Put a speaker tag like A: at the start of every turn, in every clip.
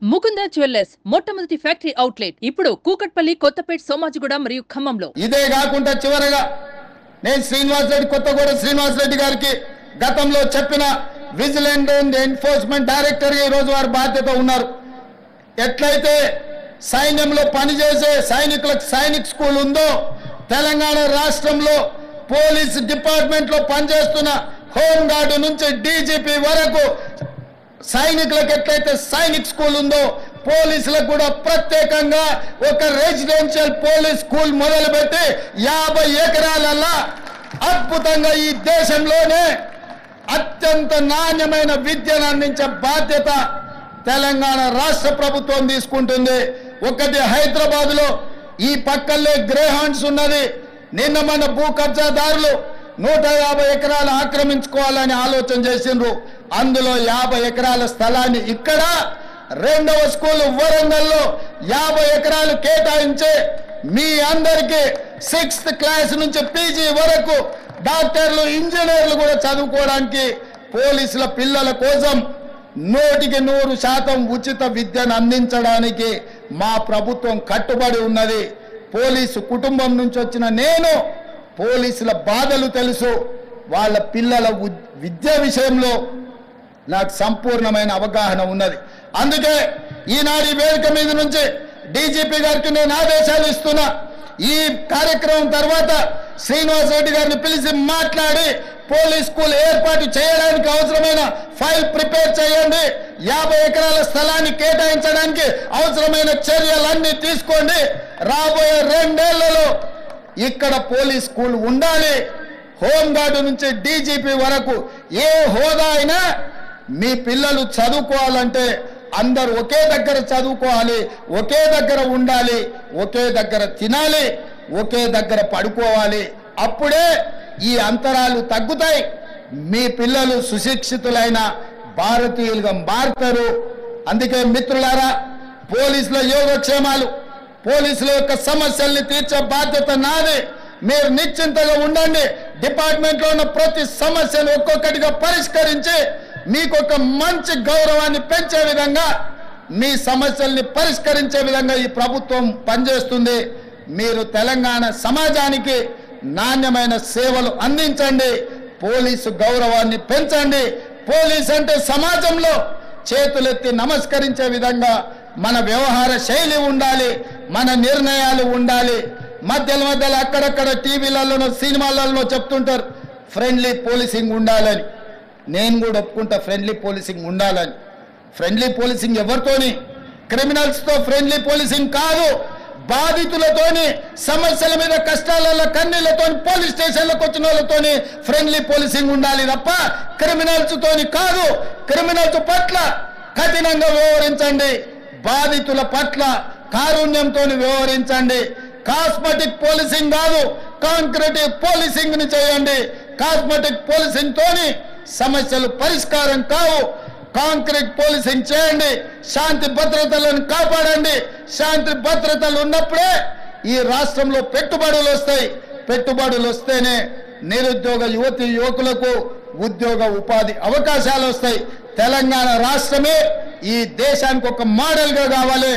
A: Mukunda jewellers మొట్టమొదటి factory outlet ఇప్పుడు కూకట్పల్లి, కొత్తపేట్, సోమాజిగూడ మరియు ఖమ్మంలో.
B: ఇదే కాకుండా చివరగా నేను కొత్తగూడ శ్రీనివాస్ రెడ్డి గారికి గతంలో చెప్పిన విజిలెంట్ అండ్ ఎన్ఫోర్స్మెంట్ డైరెక్టర్ ఈ రోజు వారి బాధ్యత ఉన్నారు. ఎట్లయితే సైన్యంలో పనిచేసే సైనికులకు సైనిక్ స్కూల్ ఉందో తెలంగాణ రాష్ట్రంలో పోలీస్ డిపార్ట్మెంట్ లో పనిచేస్తున్న హోంగార్డు నుంచి డీజీపీ వరకు సైనికులకు ఎట్లయితే సైనిక్ స్కూల్ ఉందో పోలీసులకు కూడా ప్రత్యేకంగా ఒక రెసిడెన్షియల్ పోలీస్ స్కూల్ మొదలుపెట్టి 50 ఎకరాలలో అద్భుతంగా ఈ దేశంలోనే అత్యంత నాణ్యమైన విద్యను అందించే బాధ్యత తెలంగాణ రాష్ట్ర ప్రభుత్వం తీసుకుంటుంది. ఒకటి హైదరాబాద్ లో ఈ పక్కల్లే గ్రేహౌండ్స్ ఉన్నది. నిన్న మన భూ కబ్జాదారులు 150 ఎకరాలు ఆక్రమించుకోవాలని ఆలోచన చేసిండ్రు. అందులో 50 ఎకరాల స్థలాన్ని ఇక్కడ రెండవ స్కూల్ వరంగల్లో 50 ఎకరాలు కేటాయించి మీ అందరికీ 6th క్లాస్ నుంచి పీజీ వరకు డాక్టర్లు, ఇంజనీర్లు కూడా చదువుకోవడానికి పోలీసుల పిల్లల కోసం 100% ఉచిత విద్యను అందించడానికి మా ప్రభుత్వం కట్టుబడి ఉన్నది. పోలీసు కుటుంబం నుంచి వచ్చిన నేను పోలీసుల బాధలు తెలుసు. వాళ్ళ పిల్లల విద్య విషయంలో నాకు సంపూర్ణమైన అవగాహన ఉన్నది. అందుకే ఈనాడు వేదిక మీద నుంచి డీజీపీ గారికి నేను ఆదేశాలు ఇస్తున్నా. ఈ కార్యక్రమం తర్వాత శ్రీనివాస్ రెడ్డి గారిని పిలిచి మాట్లాడి పోలీస్ స్కూల్ ఏర్పాటు చేయడానికి అవసరమైన ఫైల్ ప్రిపేర్ చేయండి. 50 ఎకరాల స్థలాన్ని కేటాయించడానికి అవసరమైన చర్యలన్నీ తీసుకోండి. రాబోయే 2 ఏళ్లలో ఇక్కడ పోలీస్ స్కూల్ ఉండాలి. హోంగార్డు నుంచి డీజీపీ వరకు ఏ హోదా అయినా మీ పిల్లలు చదువుకోవాలంటే అందరూ ఒకే దగ్గర చదువుకోవాలి, ఒకే దగ్గర ఉండాలి, ఒకే దగ్గర తినాలి, ఒకే దగ్గర పడుకోవాలి. అప్పుడే ఈ అంతరాలు తగ్గుతాయి. మీ పిల్లలు సుశిక్షితులైన భారతీయులుగా మారుతారు. అందుకే మిత్రులారా, పోలీసుల యోగక్షేమాలు, పోలీసుల యొక్క సమస్యల్ని తీర్చే బాధ్యత నాది. మీరు నిశ్చింతగా ఉండండి. డిపార్ట్మెంట్ లో ఉన్న ప్రతి సమస్యను ఒక్కొక్కటిగా పరిష్కరించి మీకు ఒక మంచి గౌరవాన్ని పెంచే విధంగా, మీ సమస్యల్ని పరిష్కరించే విధంగా ఈ ప్రభుత్వం పనిచేస్తుంది. మీరు తెలంగాణ సమాజానికి నాణ్యమైన సేవలు అందించండి. పోలీసు గౌరవాన్ని పెంచండి. పోలీస్ అంటే సమాజంలో చేతులెత్తి నమస్కరించే విధంగా మన వ్యవహార శైలి ఉండాలి, మన నిర్ణయాలు ఉండాలి. మధ్యలో అక్కడక్కడ టీవీలలో, సినిమాలలో చెప్తుంటారు ఫ్రెండ్లీ పోలీసింగ్ ఉండాలని. నేను కూడా ఒప్పుకుంటా ఫ్రెండ్లీ పోలీసింగ్ ఉండాలని. ఫ్రెండ్లీ పోలీసింగ్ ఎవరితోని? క్రిమినల్స్తో ఫ్రెండ్లీ పోలీసింగ్ కాదు. బాధితులతోని, సమస్యల మీద కష్టాలలో కన్నీళ్లతో పోలీస్ స్టేషన్లకు వచ్చిన వాళ్ళతోని ఫ్రెండ్లీ పోలీసింగ్ ఉండాలి తప్ప క్రిమినల్స్ తోని కాదు. క్రిమినల్స్ పట్ల కఠినంగా వ్యవహరించండి, బాధితుల పట్ల కారుణ్యంతో వ్యవహరించండి. కాస్మెటిక్ పోలీసింగ్ కాదు, కాంక్రీటివ్ పోలీసింగ్ ని చేయండి. కాస్మెటిక్ పోలీసింగ్ తోని సమస్యలు పరిష్కారం కావు. కాంక్రీట్ పోలీసింగ్ చేయండి. శాంతి భద్రతలను కాపాడండి. శాంతి భద్రతలు ఉన్నప్పుడే ఈ రాష్ట్రంలో పెట్టుబడులు వస్తాయి. పెట్టుబడులు వస్తేనే నిరుద్యోగ యువతి యువకులకు ఉద్యోగ ఉపాధి అవకాశాలు వస్తాయి. తెలంగాణ రాష్ట్రమే ఈ దేశానికి ఒక మోడల్ గా కావాలి.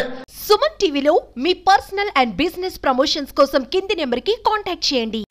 C: సుమన్ టీవీలో మీ పర్సనల్ అండ్ బిజినెస్ ప్రమోషన్స్ కోసం కింది నెంబర్కి కాంటాక్ట్ చేయండి.